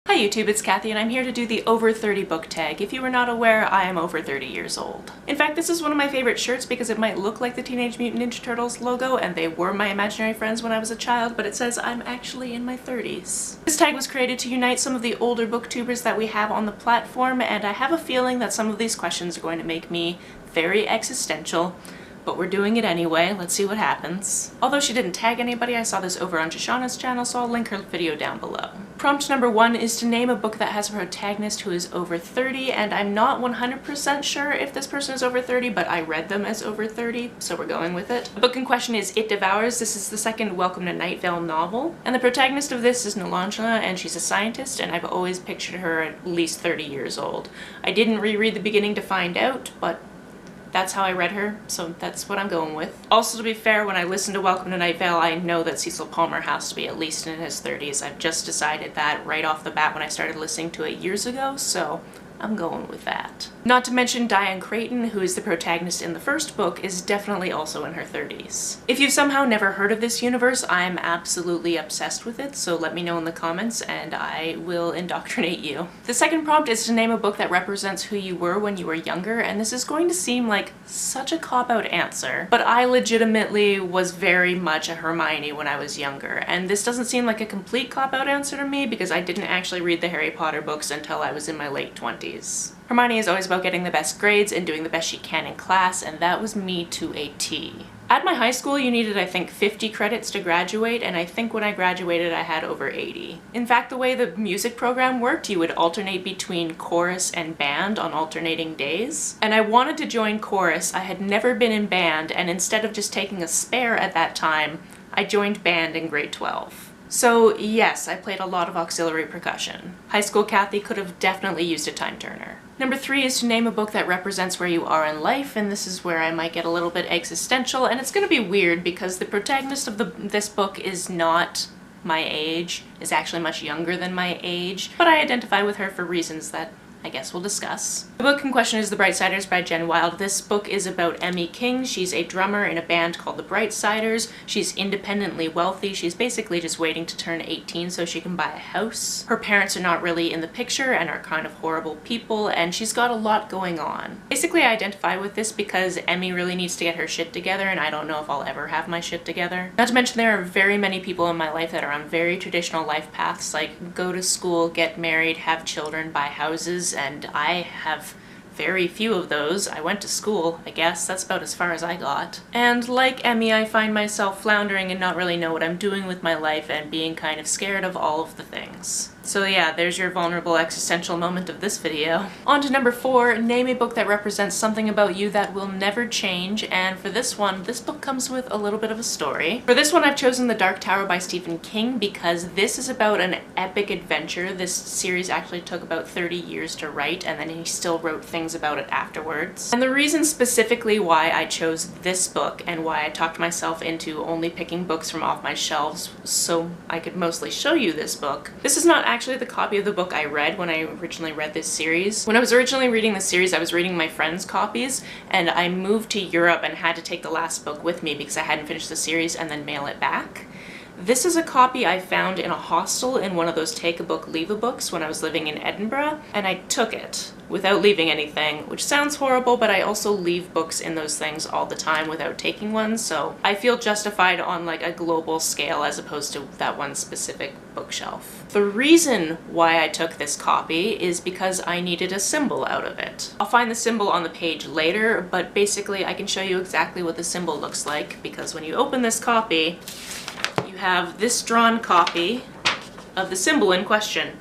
Hi YouTube, it's Kathy and I'm here to do the over 30 book tag. If you were not aware, I am over 30 years old. In fact, this is one of my favorite shirts because it might look like the Teenage Mutant Ninja Turtles logo and they were my imaginary friends when I was a child, but it says I'm actually in my 30s. This tag was created to unite some of the older booktubers that we have on the platform, and I have a feeling that some of these questions are going to make me very existential. But we're doing it anyway, let's see what happens. Although she didn't tag anybody, I saw this over on Jashana's channel, so I'll link her video down below. Prompt number 1 is to name a book that has a protagonist who is over 30, and I'm not 100% sure if this person is over 30, but I read them as over 30, so we're going with it. The book in question is It Devours. This is the second Welcome to Night Vale novel, and the protagonist of this is Nalantana, and she's a scientist, and I've always pictured her at least 30 years old. I didn't reread the beginning to find out, but that's how I read her, so that's what I'm going with. Also, to be fair, when I listen to Welcome to Night Vale, I know that Cecil Palmer has to be at least in his 30s. I've just decided that right off the bat when I started listening to it years ago, so I'm going with that. Not to mention Diane Creighton, who is the protagonist in the first book, is definitely also in her 30s. If you've somehow never heard of this universe, I'm absolutely obsessed with it, so let me know in the comments and I will indoctrinate you. The second prompt is to name a book that represents who you were when you were younger, and this is going to seem like such a cop-out answer, but I legitimately was very much a Hermione when I was younger, and this doesn't seem like a complete cop-out answer to me because I didn't actually read the Harry Potter books until I was in my late 20s. Hermione is always about getting the best grades and doing the best she can in class, and that was me to a T. At my high school, you needed, I think, 50 credits to graduate, and I think when I graduated I had over 80. In fact, the way the music program worked, you would alternate between chorus and band on alternating days. And I wanted to join chorus. I had never been in band, and instead of just taking a spare at that time, I joined band in grade 12. So yes, I played a lot of auxiliary percussion. High school Kathy could have definitely used a time turner. Number 3 is to name a book that represents where you are in life, and this is where I might get a little bit existential, and it's gonna be weird because the protagonist of this book is not my age, is actually much younger than my age, but I identify with her for reasons that I guess we'll discuss. The book in question is The Brightsiders by Jen Wilde. This book is about Emmy King. She's a drummer in a band called The Brightsiders. She's independently wealthy. She's basically just waiting to turn 18 so she can buy a house. Her parents are not really in the picture and are kind of horrible people, and she's got a lot going on. Basically, I identify with this because Emmy really needs to get her shit together, and I don't know if I'll ever have my shit together. Not to mention there are very many people in my life that are on very traditional life paths, like go to school, get married, have children, buy houses, and I have very few of those. I went to school, I guess. That's about as far as I got. And like Emmy, I find myself floundering and not really know what I'm doing with my life and being kind of scared of all of the things. So yeah, there's your vulnerable existential moment of this video. On to number 4, name a book that represents something about you that will never change, and for this one, this book comes with a little bit of a story. For this one, I've chosen The Dark Tower by Stephen King because this is about an epic adventure. This series actually took about 30 years to write, and then he still wrote things about it afterwards. And the reason specifically why I chose this book and why I talked myself into only picking books from off my shelves so I could mostly show you this book. This is not actually the copy of the book I read when I originally read this series. When I was originally reading the series, I was reading my friends' copies, and I moved to Europe and had to take the last book with me because I hadn't finished the series and then mail it back. This is a copy I found in a hostel in one of those take a book, leave a books when I was living in Edinburgh, and I took it without leaving anything, which sounds horrible, but I also leave books in those things all the time without taking one, so I feel justified on like a global scale as opposed to that one specific bookshelf. The reason why I took this copy is because I needed a symbol out of it. I'll find the symbol on the page later, but basically I can show you exactly what the symbol looks like because when you open this copy, you have this drawn copy of the symbol in question.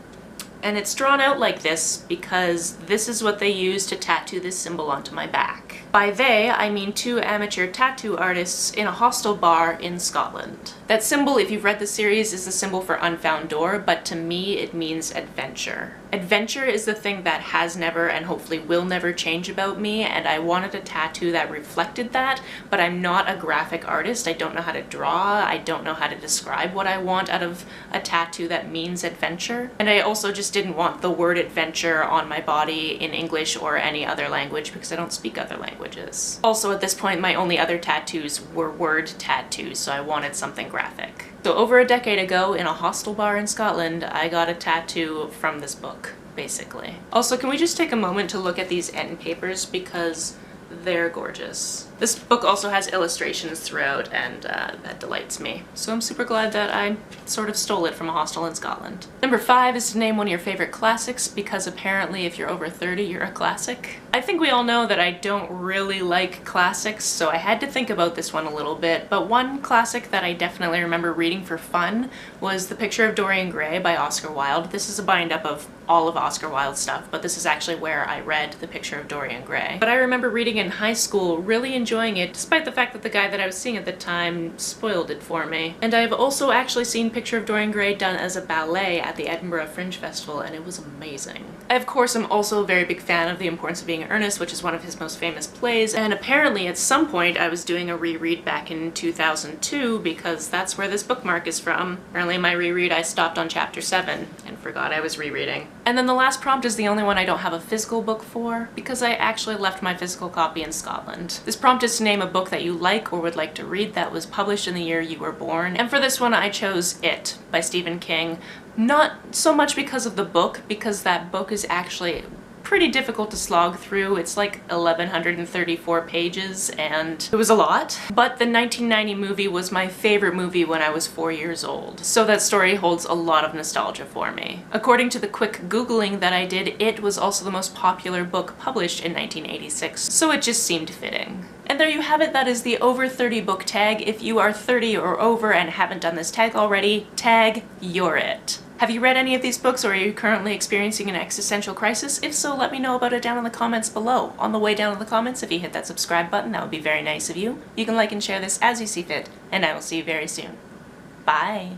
And it's drawn out like this because this is what they used to tattoo this symbol onto my back. By they, I mean 2 amateur tattoo artists in a hostel bar in Scotland. That symbol, if you've read the series, is the symbol for Unfound Door, but to me it means adventure. Adventure is the thing that has never and hopefully will never change about me, and I wanted a tattoo that reflected that, but I'm not a graphic artist. I don't know how to draw. I don't know how to describe what I want out of a tattoo that means adventure. And I also just didn't want the word adventure on my body in English or any other language because I don't speak other languages. Also, at this point, my only other tattoos were word tattoos, so I wanted something graphic. So over a decade ago, in a hostel bar in Scotland, I got a tattoo from this book, basically. Also, can we just take a moment to look at these end papers, because they're gorgeous. This book also has illustrations throughout, and that delights me. So I'm super glad that I sort of stole it from a hostel in Scotland. Number 5 is to name one of your favorite classics, because apparently if you're over 30, you're a classic. I think we all know that I don't really like classics, so I had to think about this one a little bit, but one classic that I definitely remember reading for fun was The Picture of Dorian Gray by Oscar Wilde. This is a bind-up of all of Oscar Wilde's stuff, but this is actually where I read The Picture of Dorian Gray. But I remember reading it in high school, really enjoying it, despite the fact that the guy that I was seeing at the time spoiled it for me. And I've also actually seen Picture of Dorian Gray done as a ballet at the Edinburgh Fringe Festival, and it was amazing. I, of course, am also a very big fan of The Importance of Being Earnest, which is one of his most famous plays, and apparently at some point I was doing a reread back in 2002, because that's where this bookmark is from. Apparently in my reread I stopped on chapter 7 and forgot I was rereading. And then the last prompt is the only one I don't have a physical book for, because I actually left my physical copy in Scotland. This prompt is to name a book that you like or would like to read that was published in the year you were born. And for this one I chose It by Stephen King. Not so much because of the book, because that book is actually pretty difficult to slog through. It's like 1,134 pages, and it was a lot. But the 1990 movie was my favorite movie when I was 4 years old, so that story holds a lot of nostalgia for me. According to the quick Googling that I did, it was also the most popular book published in 1986, so it just seemed fitting. And there you have it, that is the over 30 book tag. If you are 30 or over and haven't done this tag already, tag You're It. Have you read any of these books, or are you currently experiencing an existential crisis? If so, let me know about it down in the comments below. On the way down in the comments, if you hit that subscribe button, that would be very nice of you. You can like and share this as you see fit, and I will see you very soon. Bye!